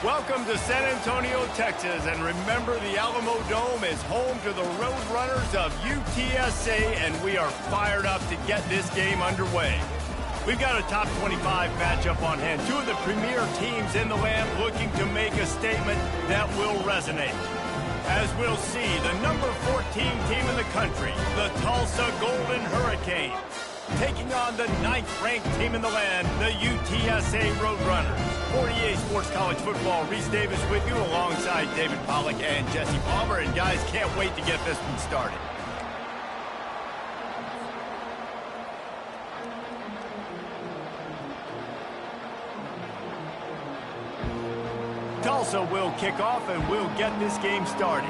Welcome to San Antonio, Texas, and remember the Alamo Dome is home to the Roadrunners of UTSA, and we are fired up to get this game underway. We've got a top 25 matchup on hand. Two of the premier teams in the land looking to make a statement that will resonate. As we'll see, the number 14 team in the country, the Tulsa Golden Hurricanes, taking on the 9th-ranked team in the land, the UTSA Roadrunners. 48 Sports College Football, Reese Davis with you alongside David Pollack and Jesse Palmer. And guys, can't wait to get this one started. Tulsa will kick off and we'll get this game started.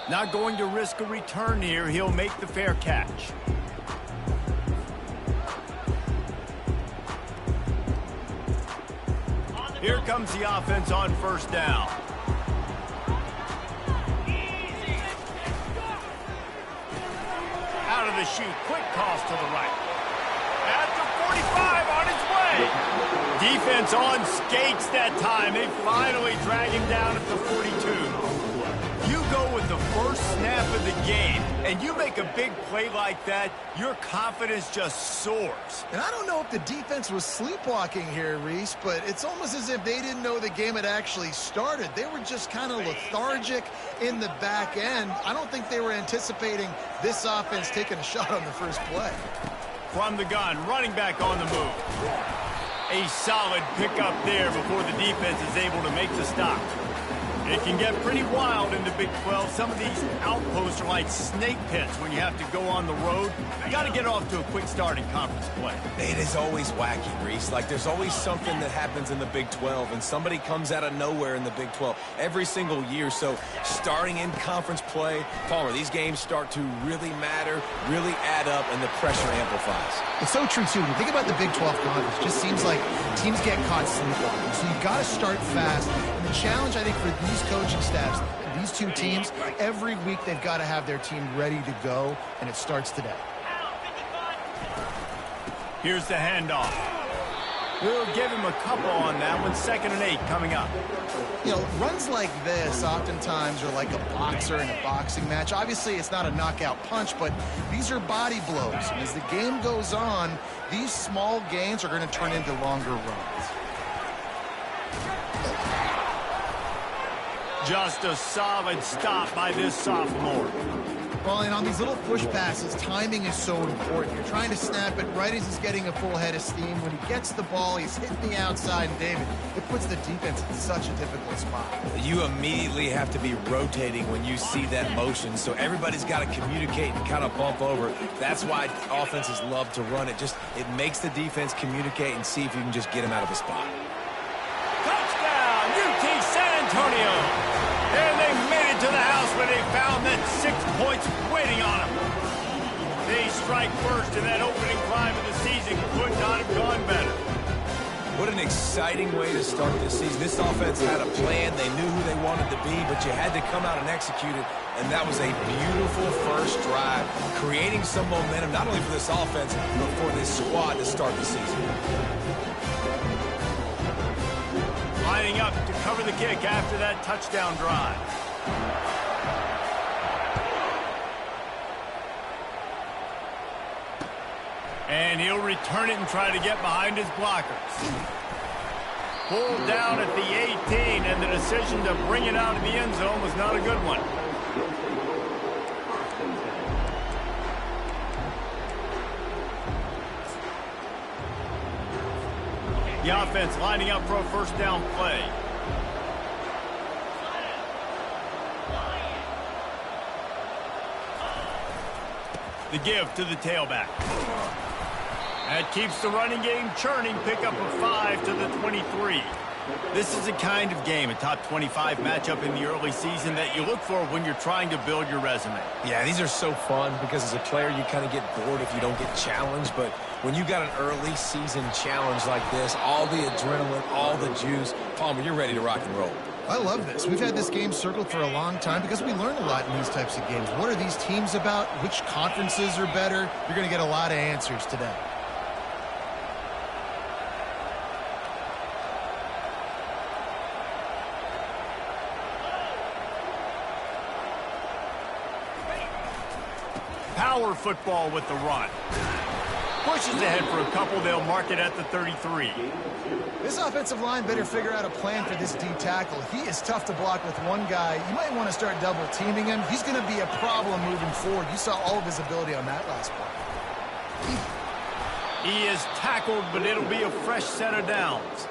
Not going to risk a return here. He'll make the fair catch. Here comes the offense on first down. Out of the chute, quick toss to the right. At the 45 on his way. Defense on skates that time. They finally drag him down at the 42. You go with the first snap of the game, and you make a big play like that, your confidence just soars. And I don't know if the defense was sleepwalking here, Reese, but it's almost as if they didn't know the game had actually started. They were just kind of lethargic in the back end. I don't think they were anticipating this offense taking a shot on the first play. From the gun, running back on the move. A solid pickup there before the defense is able to make the stop. It can get pretty wild in the Big 12. Some of these outposts are like snake pits when you have to go on the road. You got to get off to a quick start in conference play. It is always wacky, Reese. Like, there's always something that happens in the Big 12, and somebody comes out of nowhere in the Big 12 every single year. So starting in conference play, Palmer, these games start to really matter, really add up, and the pressure amplifies. It's so true, too. When you think about the Big 12 conference, it just seems like teams get caught sleepwalking. So you've got to start fast. And the challenge, I think, for these coaching staffs, these two teams, every week they've got to have their team ready to go, and it starts today. Here's the handoff. We'll give him a couple on that one. 2nd and 8 coming up. You know, runs like this oftentimes are like a boxer in a boxing match. Obviously, it's not a knockout punch, but these are body blows. And as the game goes on, these small gains are going to turn into longer runs. Just a solid stop by this sophomore. Well, and on these little push passes, timing is so important. You're trying to snap it right as he's getting a full head of steam. When he gets the ball, he's hitting the outside, and David, it puts the defense in such a difficult spot. You immediately have to be rotating when you see that motion, so everybody's got to communicate and kind of bump over. That's why offenses love to run it. It makes the defense communicate and see if you can just get him out of a spot. Touchdown, UT San Antonio! And they made it to the house when they found that 6 points waiting on them. They strike first in that opening drive of the season. Could not have gone better. What an exciting way to start this season. This offense had a plan. They knew who they wanted to be, but you had to come out and execute it. And that was a beautiful first drive, creating some momentum, not only for this offense, but for this squad to start the season. Lining up to cover the kick after that touchdown drive. And he'll return it and try to get behind his blockers. Pulled down at the 18, and the decision to bring it out of the end zone was not a good one. The offense lining up for a first down play. The give to the tailback. That keeps the running game churning. Pick up a 5 to the 23. This is the kind of game, a top 25 matchup in the early season, that you look for when you're trying to build your resume. Yeah, these are so fun because as a player, you kind of get bored if you don't get challenged. But when you got an early season challenge like this, all the adrenaline, all the juice, Palmer, you're ready to rock and roll. I love this. We've had this game circled for a long time because we learn a lot in these types of games. What are these teams about? Which conferences are better? You're going to get a lot of answers today. Power football with the run. Pushes ahead for a couple. They'll mark it at the 33. This offensive line better figure out a plan for this D tackle. He is tough to block with one guy. You might want to start double teaming him. He's going to be a problem moving forward. You saw all of his ability on that last play. He is tackled, but it'll be a fresh set of downs.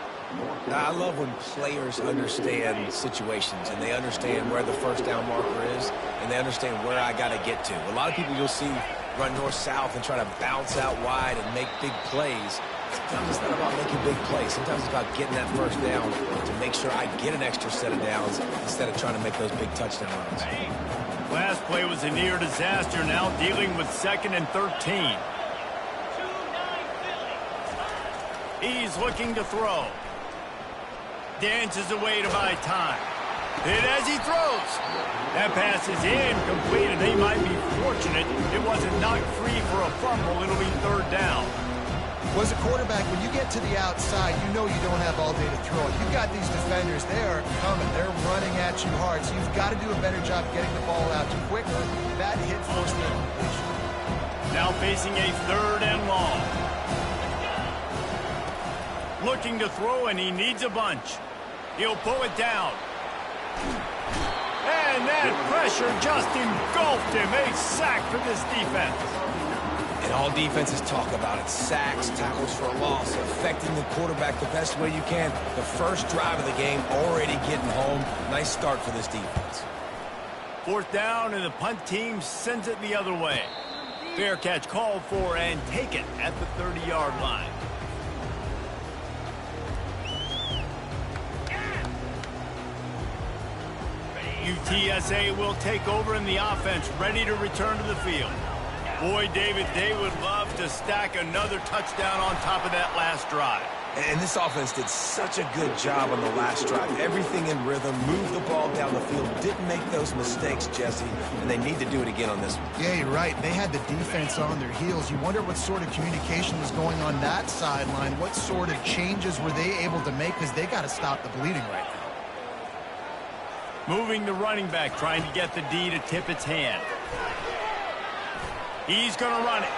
I love when players understand situations and they understand where the first down marker is and they understand where I got to get to. A lot of people you'll see run north-south and try to bounce out wide and make big plays. Sometimes it's not about making big plays. Sometimes it's about getting that first down to make sure I get an extra set of downs instead of trying to make those big touchdown runs. Last play was a near disaster. Now dealing with 2nd and 13. He's looking to throw. Dances away to buy time. Hit as he throws. That pass is incomplete, and they might be fortunate it wasn't knocked free for a fumble. It'll be 3rd down. Well, as a quarterback, when you get to the outside, you know you don't have all day to throw it. You've got these defenders. They are coming. They're running at you hard, so you've got to do a better job getting the ball out quicker. That hit forced the completion. Now facing a 3rd and long. Looking to throw, and he needs a bunch. He'll pull it down. And that pressure just engulfed him. A sack for this defense. And all defenses talk about it. Sacks, tackles for a loss, affecting the quarterback the best way you can. The first drive of the game already getting home. Nice start for this defense. 4th down, and the punt team sends it the other way. Fair catch called for and taken at the 30-yard line. UTSA will take over in the offense, ready to return to the field. Boy, David, they would love to stack another touchdown on top of that last drive. And this offense did such a good job on the last drive. Everything in rhythm, moved the ball down the field, didn't make those mistakes, Jesse, and they need to do it again on this one. Yeah, you're right. They had the defense on their heels. You wonder what sort of communication was going on that sideline. What sort of changes were they able to make, because they got to stop the bleeding right now. Moving the running back, trying to get the D to tip its hand. He's going to run it.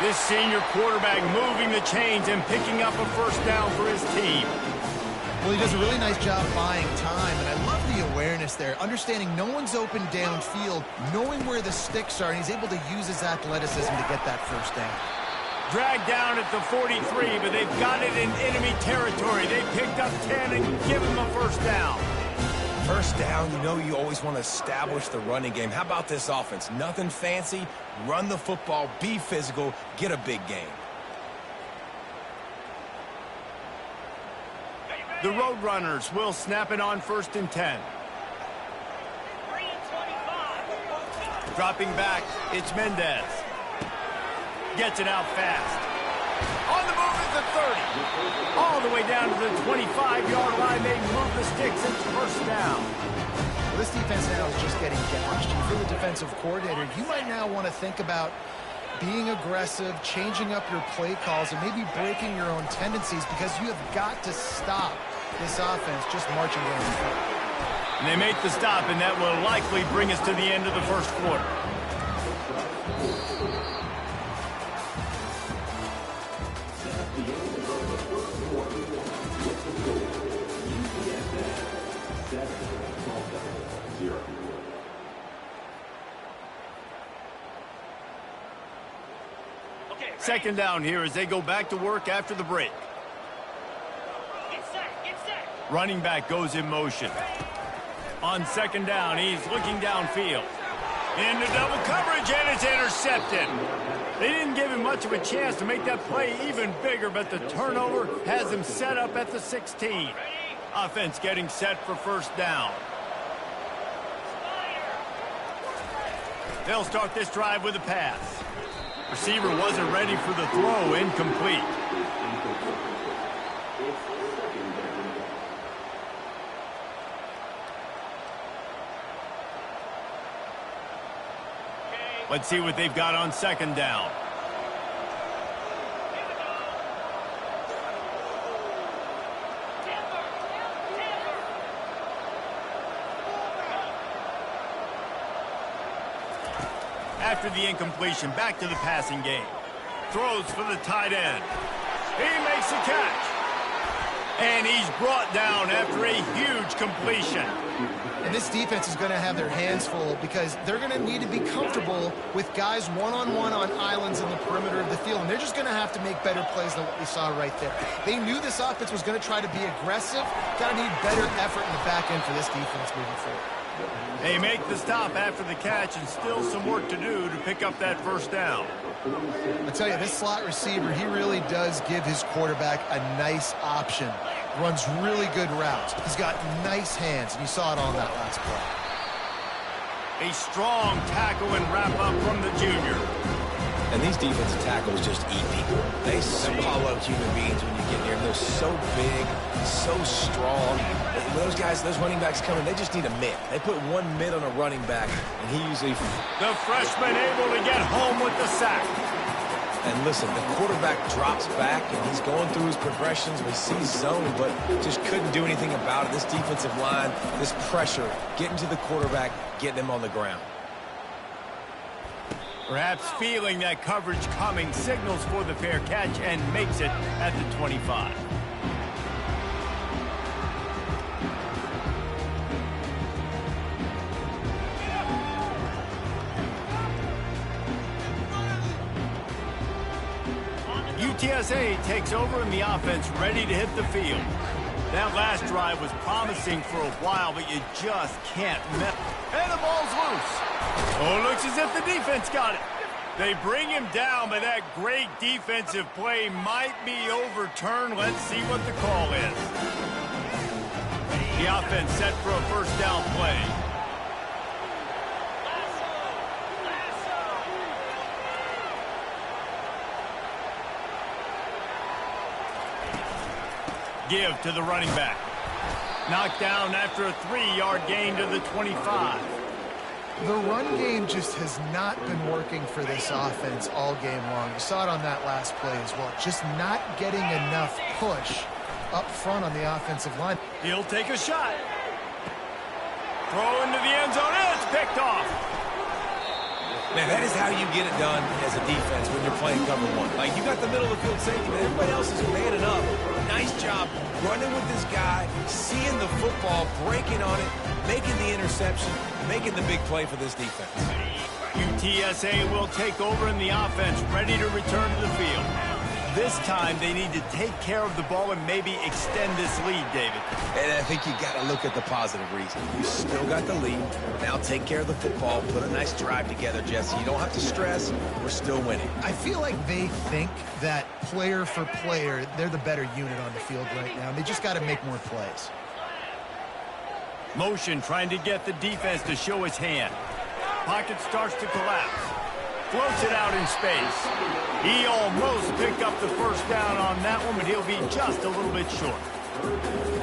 This senior quarterback moving the chains and picking up a first down for his team. Well, he does a really nice job buying time, and I love the awareness there. Understanding no one's open downfield, knowing where the sticks are, and he's able to use his athleticism to get that first down. Dragged down at the 43, but they've got it in enemy territory. They picked up 10 and give him a first down. First down, you know you always want to establish the running game. How about this offense? Nothing fancy. Run the football, be physical, get a big gain. The Roadrunners will snap it on 1st and 10. Dropping back, it's Mendez. Gets it out fast. On the move at the 30. All the way down to the 25-yard line. They move the sticks. It's first down. Well, this defense now is just getting gashed. If you're the defensive coordinator, you might now want to think about being aggressive, changing up your play calls, and maybe breaking your own tendencies, because you have got to stop this offense just marching down the field. And they make the stop, and that will likely bring us to the end of the first quarter. Second down here as they go back to work after the break. Get set. Running back goes in motion. On second down, he's looking downfield. Into double coverage, and it's intercepted. They didn't give him much of a chance to make that play even bigger, but the turnover has him set up at the 16. Offense getting set for first down. They'll start this drive with a pass. Receiver wasn't ready for the throw, incomplete. Let's see what they've got on second down. After the incompletion, back to the passing game. Throws for the tight end. He makes the catch. And he's brought down after a huge completion. And this defense is going to have their hands full because they're going to need to be comfortable with guys one-on-one on islands in the perimeter of the field. And they're just going to have to make better plays than what we saw right there. They knew this offense was going to try to be aggressive. Got to need better effort in the back end for this defense moving forward. They make the stop after the catch and still some work to do to pick up that first down. I tell you, this slot receiver, he really does give his quarterback a nice option. Runs really good routes. He's got nice hands, and you saw it on that last play. A strong tackle and wrap-up from the junior. And these defensive tackles just eat people. They swallow human beings when you get near them. They're so big, so strong. Those guys, those running backs coming, they just need a mid. They put one mid on a running back, and he usually... The freshman able to get home with the sack. And listen, the quarterback drops back, and he's going through his progressions. We see zone, but just couldn't do anything about it. This defensive line, this pressure, getting to the quarterback, getting him on the ground. Perhaps feeling that coverage coming, signals for the fair catch and makes it at the 25. UTSA takes over in the offense, ready to hit the field. That last drive was promising for a while, but you just can't miss. And the ball's loose. Oh, it looks as if the defense got it. They bring him down, but that great defensive play might be overturned. Let's see what the call is. The offense set for a first down play. Give to the running back. Knocked down after a 3-yard gain to the 25. The run game just has not been working for this offense all game long. You saw it on that last play as well. Just not getting enough push up front on the offensive line. He'll take a shot. Throw into the end zone. It's picked off. Man, that is how you get it done as a defense when you're playing cover one. Like, you got the middle of the field safety, but everybody else is manning up. Nice job running with this guy, seeing the football, breaking on it, making the interception, making the big play for this defense. UTSA will take over in the offense, ready to return to the field. This time, they need to take care of the ball and maybe extend this lead, David. And I think you got to look at the positive reason. You still got the lead. Now take care of the football. Put a nice drive together, Jesse. You don't have to stress. We're still winning. I feel like they think that player for player, they're the better unit on the field right now. They just got to make more plays. Motion trying to get the defense to show its hand. Pocket starts to collapse. Floats it out in space. He almost picked up the first down on that one, but he'll be just a little bit short.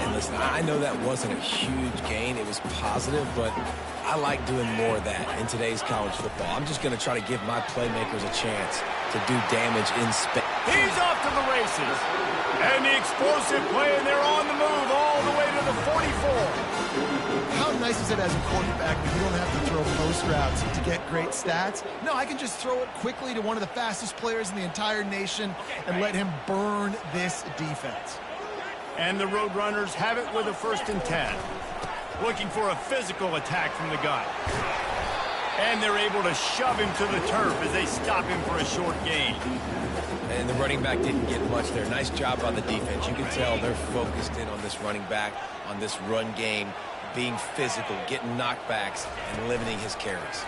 And listen, I know that wasn't a huge gain. It was positive, but I like doing more of that in today's college football. I'm just going to try to give my playmakers a chance to do damage in space. He's off to the races. And the explosive play, and they're on the move all the way to the 44. How nice is it as a quarterback that you don't have to throw post routes to get great stats? No, I can just throw it quickly to one of the fastest players in the entire nation and let him burn this defense. And the Roadrunners have it with a 1st and 10. Looking for a physical attack from the gun. And they're able to shove him to the turf as they stop him for a short gain. And the running back didn't get much there. Nice job on the defense. You can tell they're focused in on this running back, on this run game, being physical, getting knockbacks, and limiting his carries.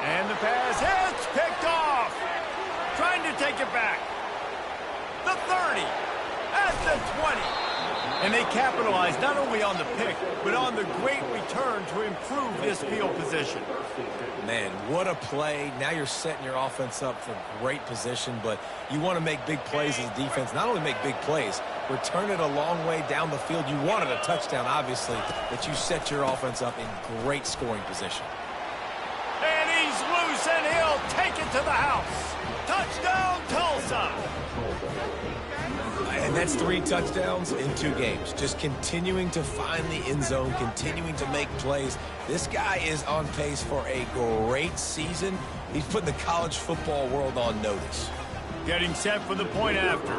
And the pass hits, picked off. Trying to take it back. The 30, at the 20. And they capitalize not only on the pick, but on the great return to improve this field position. Man, what a play. Now you're setting your offense up for great position, but you want to make big plays as a defense. Not only make big plays, return it a long way down the field. You wanted a touchdown, obviously, but you set your offense up in great scoring position. to the house. Touchdown, Tulsa. And that's 3 touchdowns in 2 games. Just continuing to find the end zone, continuing to make plays. This guy is on pace for a great season. He's putting the college football world on notice. Getting set for the point after.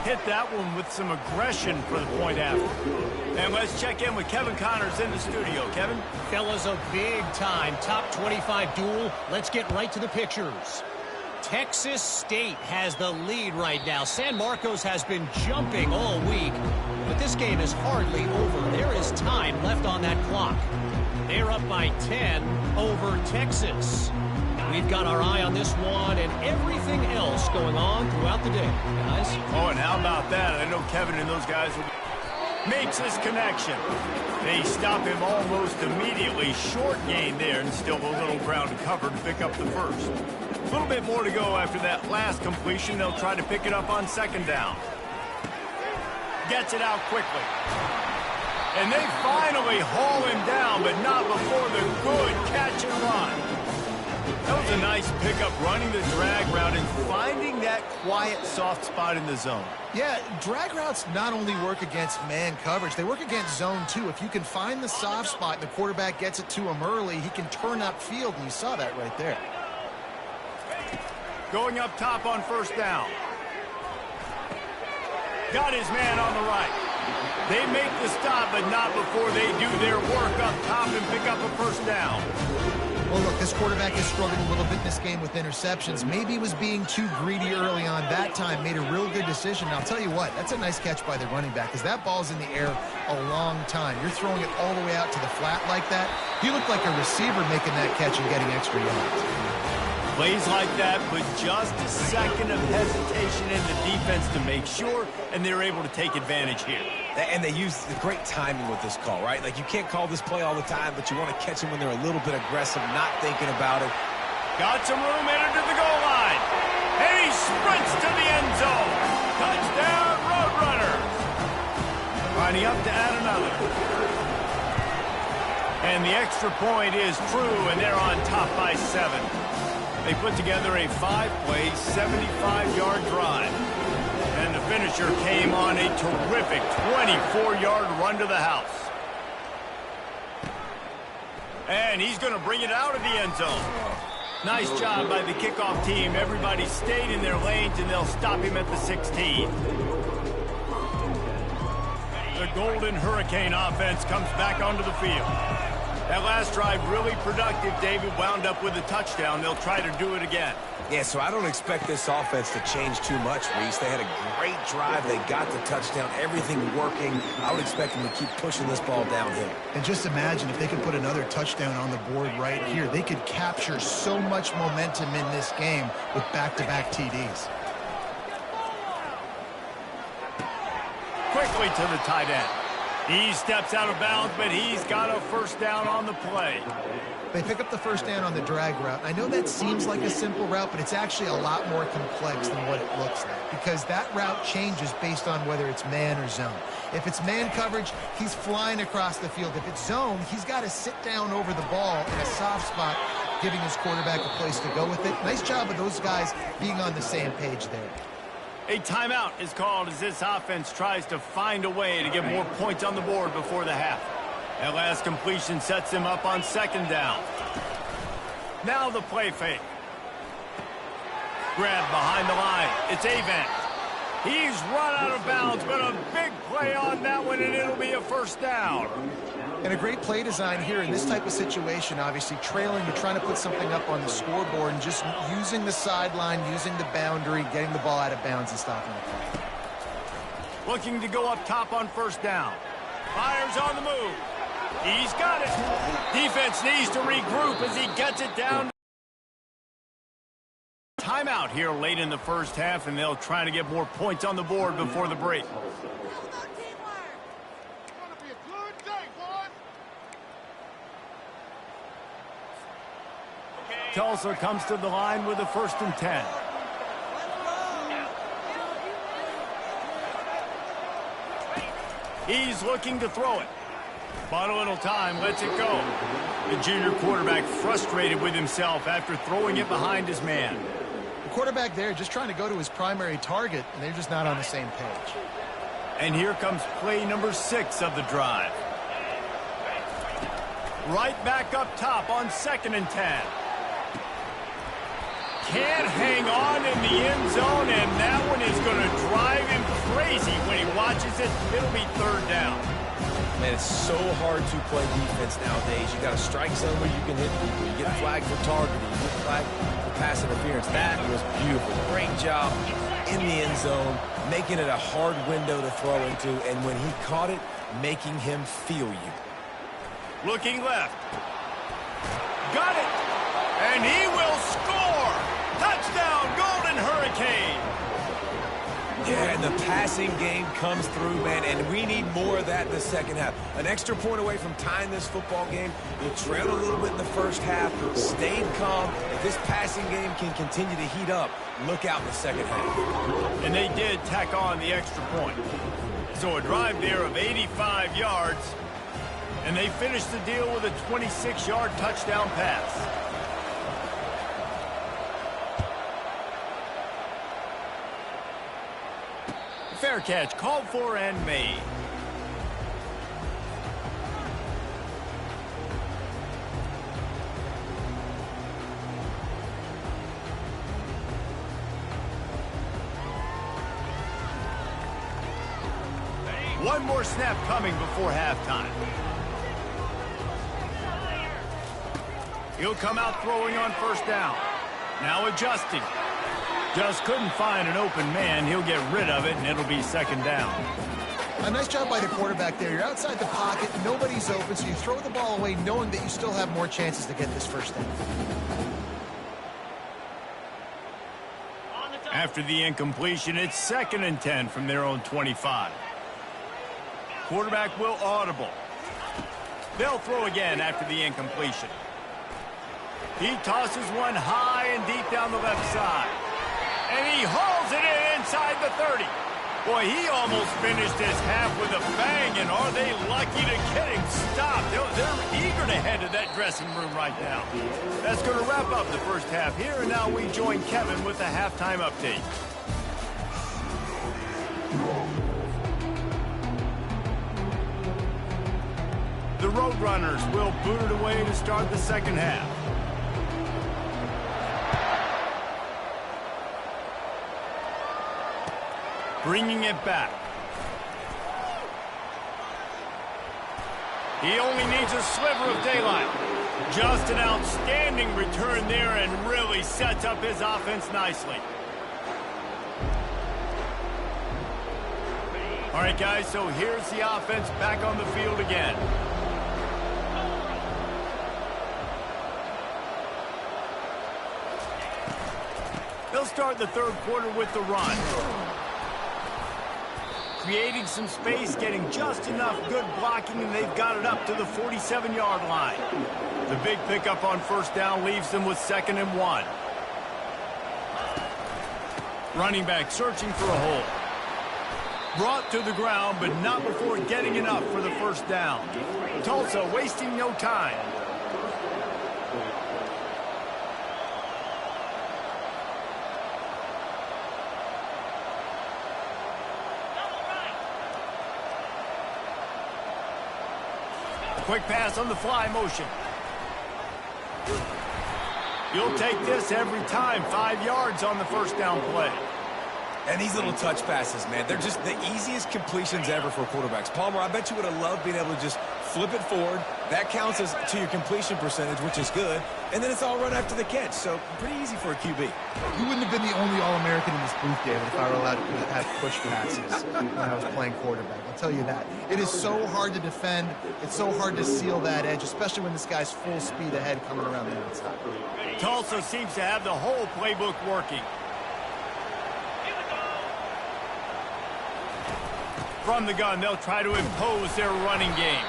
Hit that one with some aggression for the point after. And let's check in with Kevin Connors in the studio. Kevin? Fellas, a big-time top 25 duel. Let's get right to the pictures. Texas State has the lead right now. San Marcos has been jumping all week, but this game is hardly over. There is time left on that clock. They're up by 10 over Texas. We've got our eye on this one and everything else going on throughout the day, guys. Oh, and how about that? I know Kevin and those guys makes this connection. They stop him almost immediately. Short gain there, and still a little ground to cover to pick up the first. A little bit more to go after that last completion. They'll try to pick it up on second down. Gets it out quickly. And they finally haul him down, but not before the good catch and run. That was a nice pickup, running the drag route and finding that quiet, soft spot in the zone. Yeah, drag routes not only work against man coverage, they work against zone too. If you can find the soft spot and the quarterback gets it to him early, he can turn upfield, and you saw that right there. Going up top on first down. Got his man on the right. They make the stop, but not before they do their work up top and pick up a first down. Well, look, this quarterback has struggled a little bit in this game with interceptions. Maybe he was being too greedy early on. That time made a real good decision. And I'll tell you what, that's a nice catch by the running back, because that ball's in the air a long time. You're throwing it all the way out to the flat like that. You look like a receiver making that catch and getting extra yards. Plays like that, but just a second of hesitation in the defense to make sure, and they're able to take advantage here. And they use the great timing with this call, right? Like, you can't call this play all the time, but you want to catch them when they're a little bit aggressive, not thinking about it. Got some room headed to the goal line. And he sprints to the end zone. Touchdown, Roadrunner. Lining up to add another. And the extra point is true, and they're on top by 7. They put together a 5-play, 75-yard drive. And the finisher came on a terrific 24-yard run to the house. And he's going to bring it out of the end zone. Nice job by the kickoff team. Everybody stayed in their lanes, and they'll stop him at the 16. The Golden Hurricane offense comes back onto the field. That last drive really productive. David wound up with a touchdown. They'll try to do it again. Yeah, so I don't expect this offense to change too much, Reese. They had a great drive. They got the touchdown. Everything working. I would expect them to keep pushing this ball downhill. And just imagine if they could put another touchdown on the board right here. They could capture so much momentum in this game with back-to-back TDs. Quickly to the tight end. He steps out of bounds, but he's got a first down on the play. They pick up the first down on the drag route. I know that seems like a simple route, but it's actually a lot more complex than what it looks like, because that route changes based on whether it's man or zone. If it's man coverage, he's flying across the field. If it's zone, he's got to sit down over the ball in a soft spot, giving his quarterback a place to go with it. Nice job of those guys being on the same page there. A timeout is called as this offense tries to find a way to get more points on the board before the half. That last completion sets him up on second down. Now the play fake. Grab behind the line. It's Avant. He's run out of bounds, but a big play on that one, and it'll be a first down. And a great play design here in this type of situation, obviously trailing, you're trying to put something up on the scoreboard and just using the sideline, using the boundary, getting the ball out of bounds and stopping the play. Looking to go up top on first down. Fires on the move. He's got it. Defense needs to regroup as he gets it down. Timeout here late in the first half, and they'll try to get more points on the board before the break. Tulsa comes to the line with a 1st and 10. He's looking to throw it. Bought a little time, lets it go. The junior quarterback frustrated with himself after throwing it behind his man. The quarterback there just trying to go to his primary target, and they're just not on the same page. And here comes play number 6 of the drive. Right back up top on 2nd and 10. Can't hang on in the end zone, and that one is going to drive him crazy when he watches it. It'll be 3rd down. Man, it's so hard to play defense nowadays. You got a strike zone where you can hit people. You get flagged for targeting. You get flagged for pass interference. That was beautiful. Great job in the end zone, making it a hard window to throw into, and when he caught it, making him feel you. Looking left. Got it. And he will score. Touchdown, Golden Hurricane. Yeah, and the passing game comes through, man, and we need more of that in the second half. An extra point away from tying this football game. You trailed a little bit in the first half, stayed calm. If this passing game can continue to heat up, look out in the second half. And they did tack on the extra point. So a drive there of 85 yards, and they finished the deal with a 26-yard touchdown pass. Fair catch called for and made. One more snap coming before halftime. He'll come out throwing on 1st down. Now adjusting. Just couldn't find an open man. He'll get rid of it, and it'll be 2nd down. A nice job by the quarterback there. You're outside the pocket. Nobody's open, so you throw the ball away knowing that you still have more chances to get this 1st down. After the incompletion, it's 2nd and 10 from their own 25. Quarterback will audible. They'll throw again after the incompletion. He tosses one high and deep down the left side. And he hauls it in inside the 30. Boy, he almost finished his half with a bang, and are they lucky to get him stopped. They're eager to head to that dressing room right now. That's going to wrap up the first half here, and now we join Kevin with the halftime update. The Roadrunners will boot it away to start the second half. Bringing it back. He only needs a sliver of daylight. Just an outstanding return there and really sets up his offense nicely. All right, guys, so here's the offense back on the field again. They'll start the 3rd quarter with the run. Creating some space, getting just enough good blocking, and they've got it up to the 47-yard line. The big pickup on 1st down leaves them with 2nd and 1. Running back searching for a hole. Brought to the ground, but not before getting enough for the 1st down. Tulsa wasting no time. Quick pass on the fly motion. You'll take this every time. 5 yards on the 1st down play. And these little touch passes, man, they're just the easiest completions ever for quarterbacks. Palmer, I bet you would have loved being able to just flip it forward. That counts as to your completion percentage, which is good. And then it's all run after the catch, so pretty easy for a QB. You wouldn't have been the only All-American in this booth, David, if I were allowed to have push passes when I was playing quarterback. I'll tell you that. It is so hard to defend. It's so hard to seal that edge, especially when this guy's full speed ahead coming around the outside. Tulsa seems to have the whole playbook working. From the gun, they'll try to impose their running game.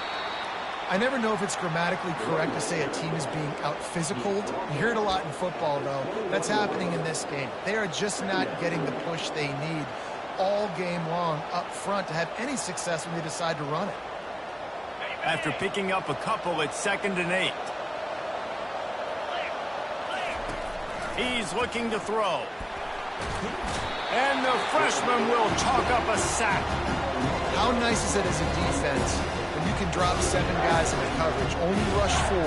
I never know if it's grammatically correct to say a team is being out-physicaled. You hear it a lot in football, though. That's happening in this game. They are just not getting the push they need all game long up front to have any success when they decide to run it. After picking up a couple at 2nd and 8. He's looking to throw. And the freshman will chalk up a sack. How nice is it as a defense when you can drop 7 guys in the coverage, only rush 4,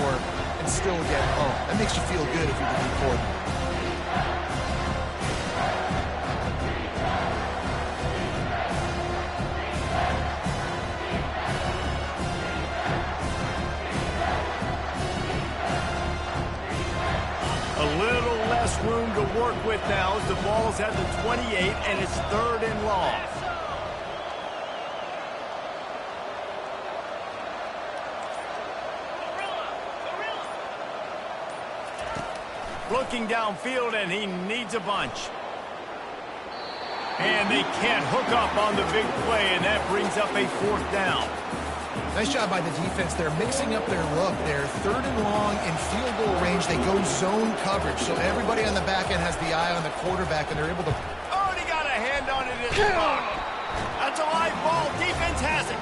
and still get home? That makes you feel good if you're the D coordinator. A little less room to work with now as the ball's at the 28 and it's 3rd and long. Looking downfield and he needs a bunch. And they can't hook up on the big play, and that brings up a 4th down. Nice job by the defense. They're mixing up their look. They're 3rd and long in field goal range. They go zone coverage, so everybody on the back end has the eye on the quarterback, and they're able to... Already got a hand on it in the block. That's a live ball. Defense has it.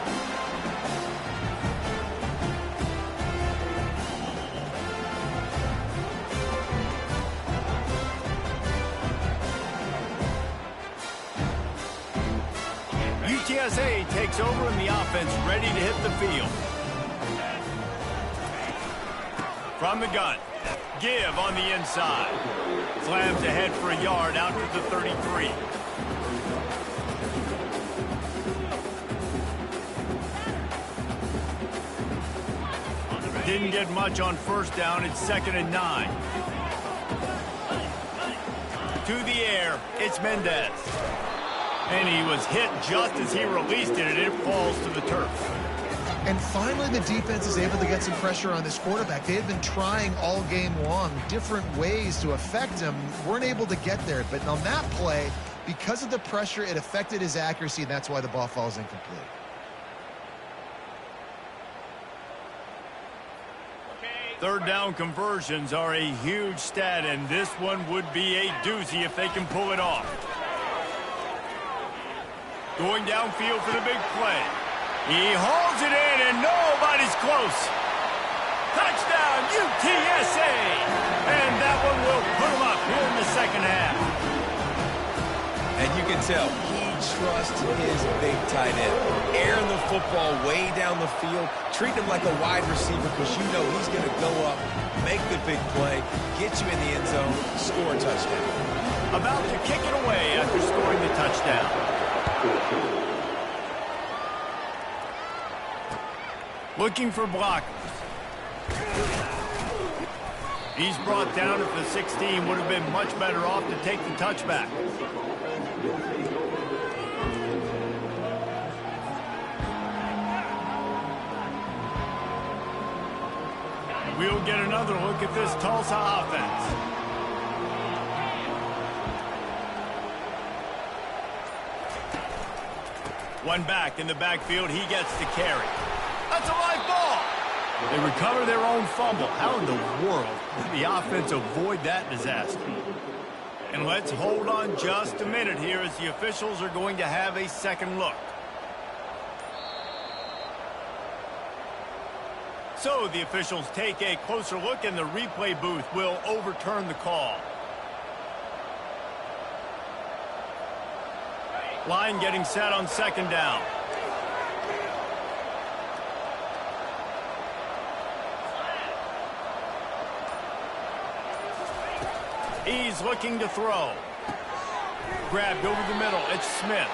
UTSA takes over in the offense, ready to hit the field. From the gun, give on the inside. Slams ahead for a yard out to the 33. Didn't get much on 1st down. It's 2nd and 9. To the air, it's Mendez. And he was hit just as he released it, and it falls to the turf. And finally, the defense is able to get some pressure on this quarterback. They had been trying all game long different ways to affect him. Weren't able to get there. But on that play, because of the pressure, it affected his accuracy, and that's why the ball falls incomplete. Third down conversions are a huge stat, and this one would be a doozy if they can pull it off. Going downfield for the big play. He hauls it in, and nobody's close. Touchdown, UTSA! And that one will put them up here in the 2nd half. And you can tell he trusts his big tight end. Airing the football way down the field. Treat him like a wide receiver because you know he's going to go up, make the big play, get you in the end zone, score a touchdown. About to kick it away after scoring the touchdown. Looking for blockers. He's brought down at the 16. Would have been much better off to take the touchback. We'll get another look at this Tulsa offense. One back in the backfield. He gets to carry. That's a live ball. They recover their own fumble. How in the world did the offense avoid that disaster? And let's hold on just a minute here as the officials are going to have a second look. So the officials take a closer look, and the replay booth will overturn the call. Line getting set on 2nd down. He's looking to throw. Grabbed over the middle. It's Smith.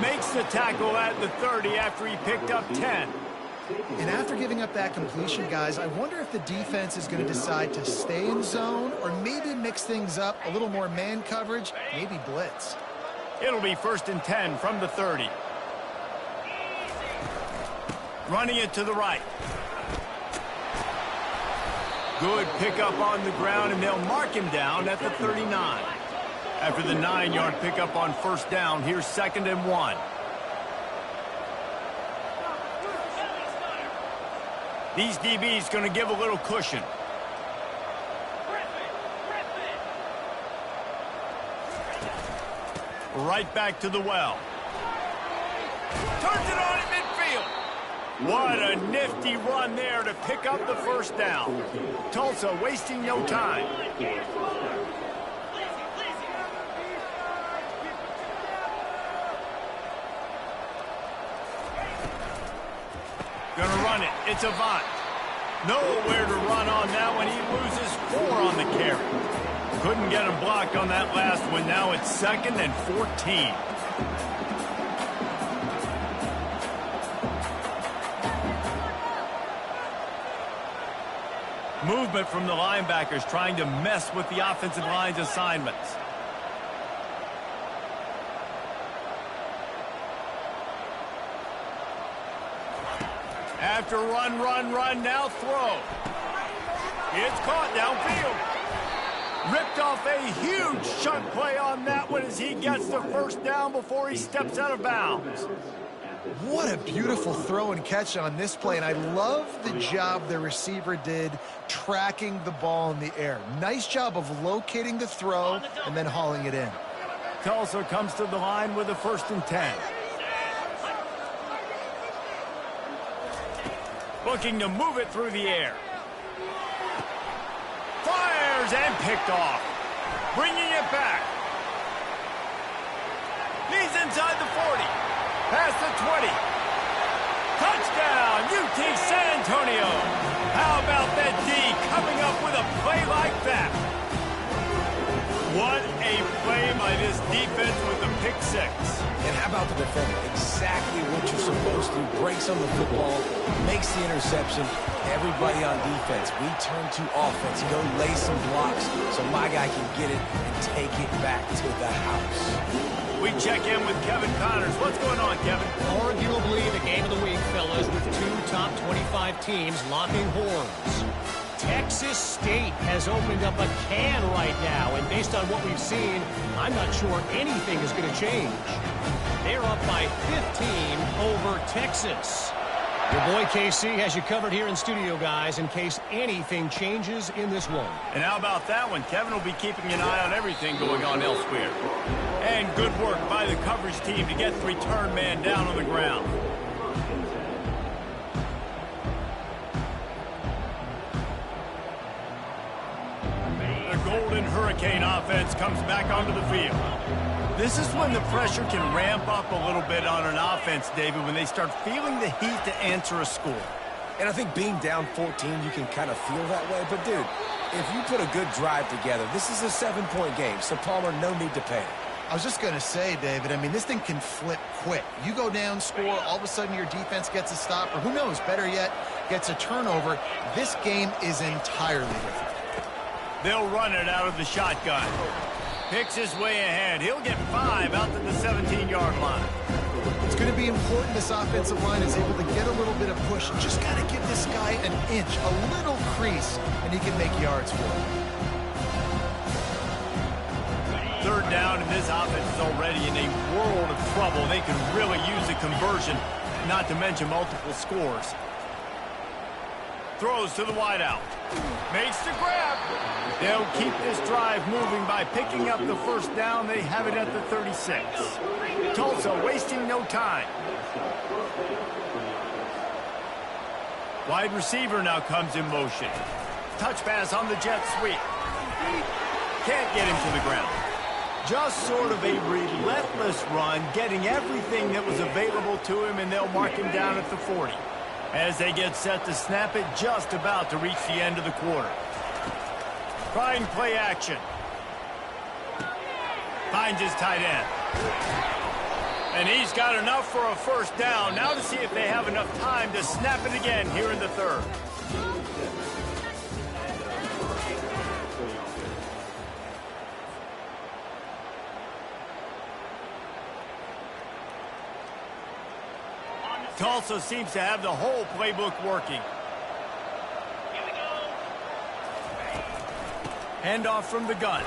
Makes the tackle at the 30 after he picked up 10. And after giving up that completion, guys, I wonder if the defense is going to decide to stay in zone or maybe mix things up, a little more man coverage, maybe blitz. It'll be 1st and 10 from the 30. Running it to the right. Good pickup on the ground, and they'll mark him down at the 39. After the 9-yard pickup on 1st down, here's 2nd and 1. These DBs going to give a little cushion. Right back to the well. Turns it on in midfield. What a nifty run there to pick up the first down. Tulsa wasting no time. Gonna run it. It's Avant. Nowhere to run on that one. He loses 4 on the carry. Couldn't get him blocked on that last one. Now it's 2nd and 14. Movement from the linebackers trying to mess with the offensive line's assignments. After run, now throw. It's caught downfield. Ripped off a huge chunk play on that one as he gets the first down before he steps out of bounds. What a beautiful throw and catch on this play, and I love the job the receiver did tracking the ball in the air. Nice job of locating the throw and then hauling it in. Tulsa comes to the line with a 1st and 10. Looking to move it through the air. Fires and picked off. Bringing it back. He's inside the 40. Past the 20. Touchdown, UT San Antonio. How about that D coming up with a play like that? What a play by this defense with the pick 6. And how about the defender? Exactly what you're supposed to. Breaks on the football, makes the interception. Everybody on defense, we turn to offense. Go lay some blocks so my guy can get it and take it back to the house. We check in with Kevin Connors. What's going on, Kevin? Arguably the game of the week, fellas, with 2 top 25 teams locking horns. Texas State has opened up a can right now, and based on what we've seen, I'm not sure anything is going to change. They're up by 15 over Texas. Your boy KC has you covered here in studio, guys, in case anything changes in this one. And how about that one? Kevin will be keeping an eye on everything going on elsewhere. And good work by the coverage team to get the return man down on the ground. The Golden Hurricane offense comes back onto the field. This is when the pressure can ramp up a little bit on an offense, David, when they start feeling the heat to answer a score. And I think being down 14, you can kind of feel that way. But, dude, if you put a good drive together, this is a 7-point game, so Palmer, no need to panic. I was just going to say, David, I mean, this thing can flip quick. You go down, score, all of a sudden your defense gets a stop, or who knows, better yet, gets a turnover. This game is entirely different. They'll run it out of the shotgun. Picks his way ahead. He'll get 5 out to the 17-yard line. It's going to be important this offensive line is able to get a little bit of push. Just got to give this guy an inch, a little crease, and he can make yards for it. 3rd down, and this offense is already in a world of trouble. They can really use a conversion, not to mention multiple scores. Throws to the wideout. Makes the grab. They'll keep this drive moving by picking up the first down. They have it at the 36. Tulsa wasting no time. Wide receiver now comes in motion. Touch pass on the jet sweep. Can't get him to the ground. Just sort of a relentless run, getting everything that was available to him, and they'll mark him down at the 40. As they get set to snap it, just about to reach the end of the quarter. Trying play action. Finds his tight end. And he's got enough for a first down. Now to see if they have enough time to snap it again here in the 3rd. Tulsa seems to have the whole playbook working. Handoff from the gun.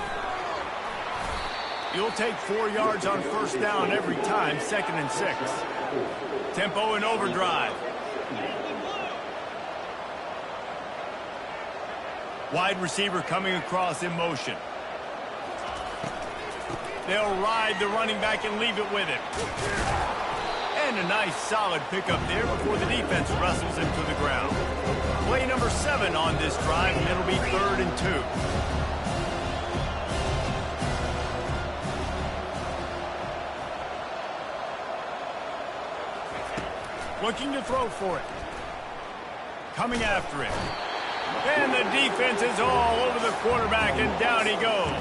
You'll take 4 yards on first down every time, 2nd and 6. Tempo and overdrive. Wide receiver coming across in motion. They'll ride the running back and leave it with him. And a nice solid pickup there before the defense wrestles him to the ground. Play number 7 on this drive, and it'll be 3rd and 2. Looking to throw for it. Coming after it. And the defense is all over the quarterback, and down he goes.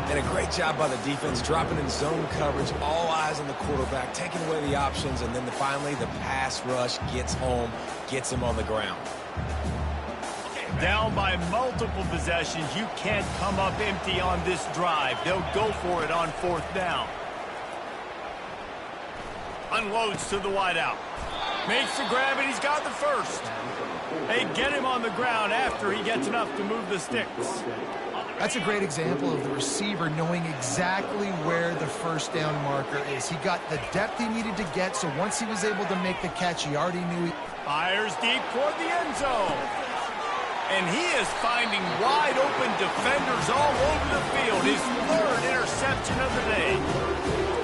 And a great job by the defense, dropping in zone coverage, all eyes on the quarterback, taking away the options, and then finally the pass rush gets home, gets him on the ground. Down by multiple possessions, you can't come up empty on this drive. They'll go for it on 4th down. Unloads to the wideout. Makes the grab, and he's got the first. They get him on the ground after he gets enough to move the sticks. That's a great example of the receiver knowing exactly where the first down marker is. He got the depth he needed to get, so once he was able to make the catch, he already knew he... Fires deep toward the end zone. And he is finding wide open defenders all over the field. His 3rd interception of the day.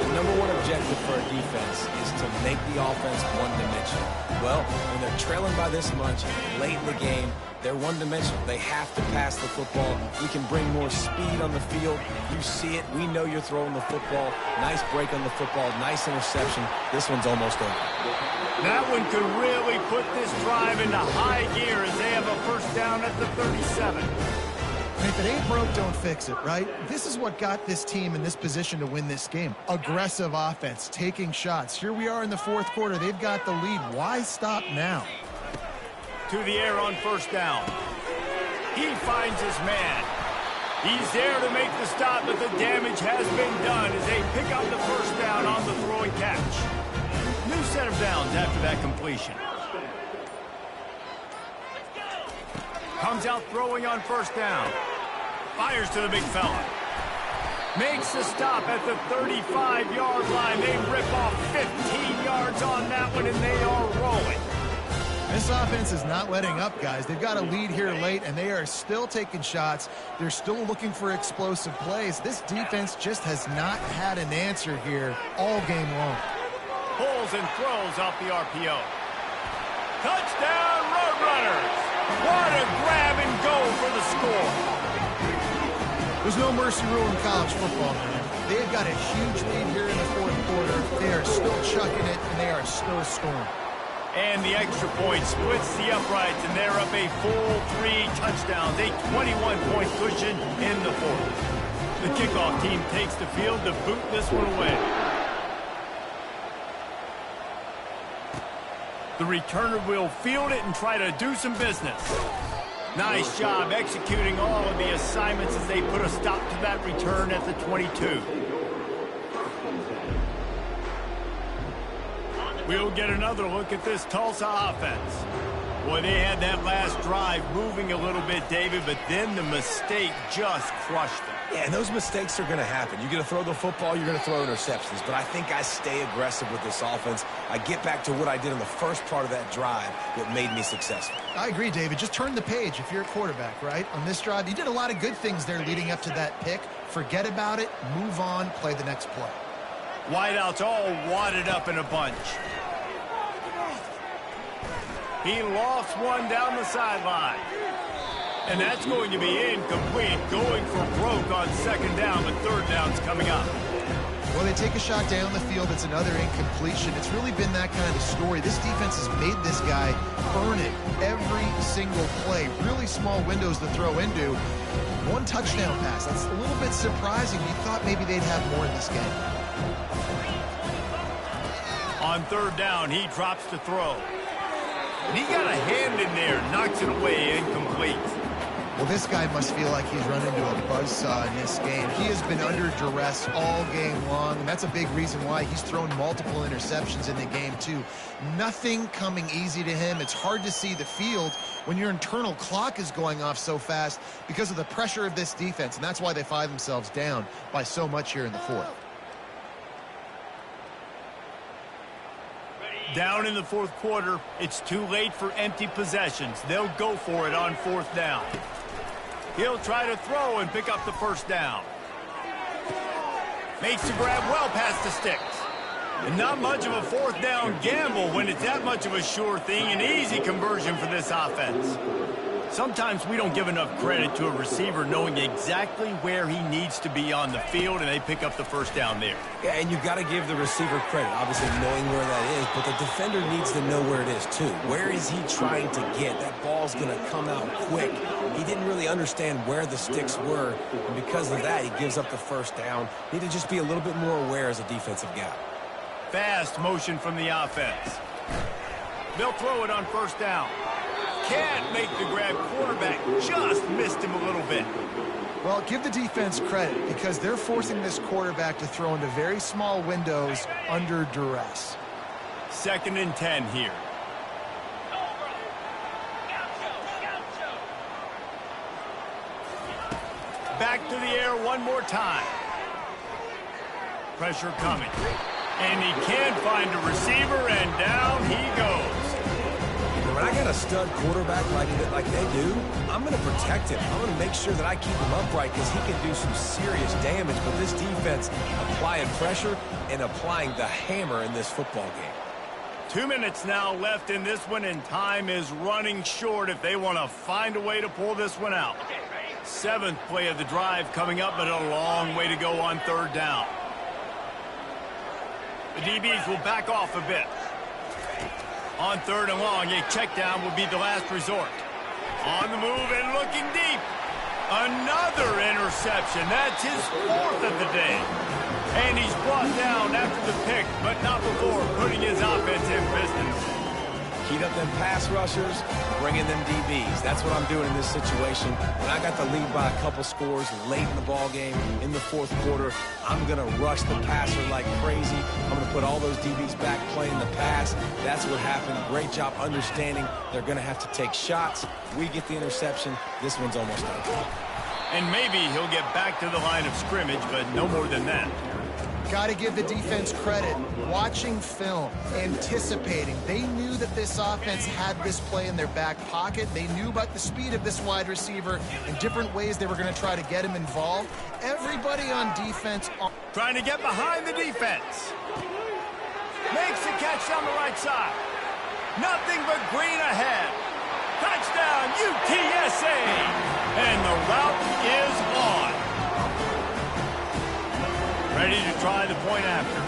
The number 1 objective for a defense is to make the offense one-dimensional. Well, when they're trailing by this much late in the game, they're one-dimensional. They have to pass the football. We can bring more speed on the field. You see it. We know you're throwing the football. Nice break on the football. Nice interception. This one's almost over. That one could really put this drive into high gear as they have a first down at the 37. And if it ain't broke, don't fix it, right? This is what got this team in this position to win this game. Aggressive offense, taking shots. Here we are in the 4th quarter. They've got the lead. Why stop now? To the air on first down. He finds his man. He's there to make the stop, but the damage has been done as they pick up the first down on the throw and catch. New set of downs after that completion. Comes out throwing on first down. Fires to the big fella. Makes the stop at the 35-yard line. They rip off 15 yards on that one, and they are rolling. This offense is not letting up, guys. They've got a lead here late, and they are still taking shots. They're still looking for explosive plays. This defense just has not had an answer here all game long. Pulls and throws off the RPO. Touchdown, Roadrunners! What a grab and go for the score. There's no mercy rule in college football, man. They've got a huge lead here in the 4th quarter. They are still chucking it, and they are still scoring. And the extra point splits the uprights, and they're up a full 3 touchdowns, a 21-point cushion in the 4th. The kickoff team takes the field to boot this one away. The returner will field it and try to do some business. Nice job executing all of the assignments as they put a stop to that return at the 22. We'll get another look at this Tulsa offense. Boy, they had that last drive moving a little bit, David, but then the mistake just crushed them. Yeah, and those mistakes are going to happen. You're going to throw the football, you're going to throw interceptions. But I think I stay aggressive with this offense. I get back to what I did in the first part of that drive that made me successful. I agree, David. Just turn the page if you're a quarterback, right? On this drive, you did a lot of good things there leading up to that pick. Forget about it, move on, play the next play. Wideouts all wadded up in a bunch. He lofts one down the sideline. And that's going to be incomplete, going for broke on 2nd down, but 3rd down's coming up. Well, they take a shot down the field. It's another incompletion. It's really been that kind of story. This defense has made this guy earn it every single play. Really small windows to throw into. 1 touchdown pass. That's a little bit surprising. You thought maybe they'd have more in this game. On 3rd down, he drops to throw. And he got a hand in there, knocks it away, incomplete. Well, this guy must feel like he's run into a buzzsaw in this game. He has been under duress all game long, and that's a big reason why he's thrown multiple interceptions in the game, too. Nothing coming easy to him. It's hard to see the field when your internal clock is going off so fast because of the pressure of this defense, and that's why they find themselves down by so much here in the 4th. Down in the 4th quarter, it's too late for empty possessions. They'll go for it on 4th down. He'll try to throw and pick up the 1st down. Makes the grab well past the sticks. And not much of a fourth down gamble when it's that much of a sure thing, an easy conversion for this offense. Sometimes we don't give enough credit to a receiver knowing exactly where he needs to be on the field, and they pick up the first down there. Yeah, and you've got to give the receiver credit, obviously knowing where that is, but the defender needs to know where it is too. Where is he trying to get? That ball's going to come out quick. He didn't really understand where the sticks were, and because of that, he gives up the first down. Need to just be a little bit more aware as a defensive guy. Fast motion from the offense. They'll throw it on first down. Can't make the grab. Quarterback just missed him a little bit. Well, give the defense credit because they're forcing this quarterback to throw into very small windows under duress. 2nd and 10 here. Back to the air one more time. Pressure coming. And he can find a receiver, and down he goes. When I got a stud quarterback like they do, I'm going to protect him. I'm going to make sure that I keep him upright because he can do some serious damage. But this defense applying pressure and applying the hammer in this football game. 2 minutes now left in this one, and time is running short if they want to find a way to pull this one out. 7th play of the drive coming up, but a long way to go on 3rd down. The DBs will back off a bit. On 3rd and long, a check down will be the last resort. On the move and looking deep. Another interception. That's his 4th of the day. And he's brought down after the pick, but not before putting his offense in business. Heat up them pass rushers, bring in them DBs. That's what I'm doing in this situation. When I got the lead by a couple scores late in the ball game, in the 4th quarter, I'm going to rush the passer like crazy. I'm going to put all those DBs back playing the pass. That's what happened. Great job understanding they're going to have to take shots. We get the interception. This one's almost done. And maybe he'll get back to the line of scrimmage, but no more than that. Got to give the defense credit. Watching film, anticipating. They knew that this offense had this play in their back pocket. They knew about the speed of this wide receiver and different ways they were going to try to get him involved. Everybody on defense... Trying to get behind the defense. Makes the catch down the right side. Nothing but green ahead. Touchdown, UTSA! And the route is on. Ready to try the point after.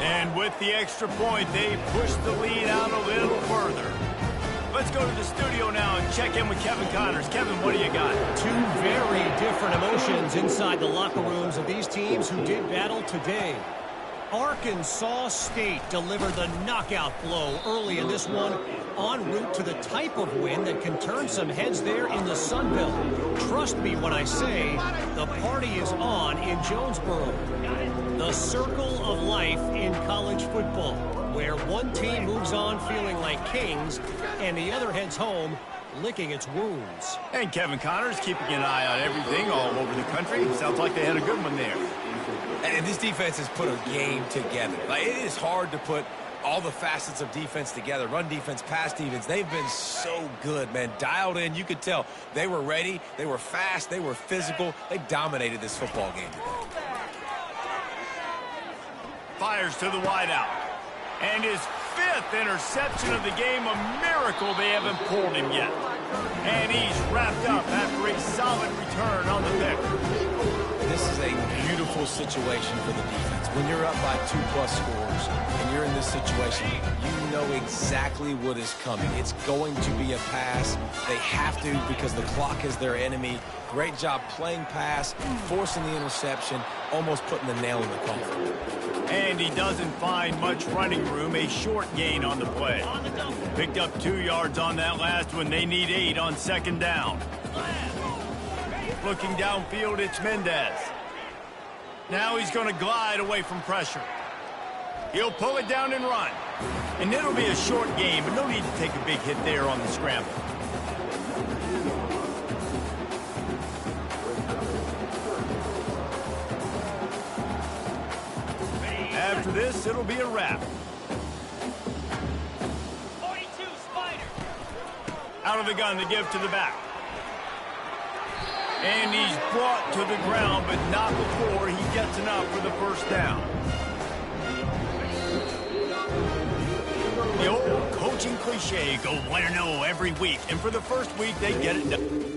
And with the extra point, they push the lead out a little further. Let's go to the studio now and check in with Kevin Connors. Kevin, what do you got? 2 very different emotions inside the locker rooms of these teams who did battle today. Arkansas State delivered the knockout blow early in this one, en route to the type of win that can turn some heads there in the Sun Belt. Trust me when I say the party is on in Jonesboro. The circle of life in college football, where one team moves on feeling like kings and the other heads home licking its wounds. And Kevin Connors keeping an eye on everything all over the country. Sounds like they had a good one there. And this defense has put a game together. Like, it is hard to put all the facets of defense together. Run defense, pass defense. They've been so good, man. Dialed in. You could tell they were ready. They were fast. They were physical. They dominated this football game today. Fires to the wideout. And his 5th interception of the game. A miracle they haven't pulled him yet. And he's wrapped up after a solid return on the pick. This is a beautiful situation for the defense. When you're up by 2+ scores and you're in this situation, you know exactly what is coming. It's going to be a pass. They have to because the clock is their enemy. Great job playing pass, forcing the interception, almost putting the nail in the coffin. And he doesn't find much running room. A short gain on the play. Picked up 2 yards on that last one. They need 8 on 2nd down. Looking downfield, it's Mendez. Now he's going to glide away from pressure. He'll pull it down and run. And it'll be a short game, but no need to take a big hit there on the scramble. After this, it'll be a wrap. 42 Spider. Out of the gun to give to the back. And he's brought to the ground, but not before he gets enough for the first down. The old coaching cliche, go 1-0 every week. And for the first week, they get it done.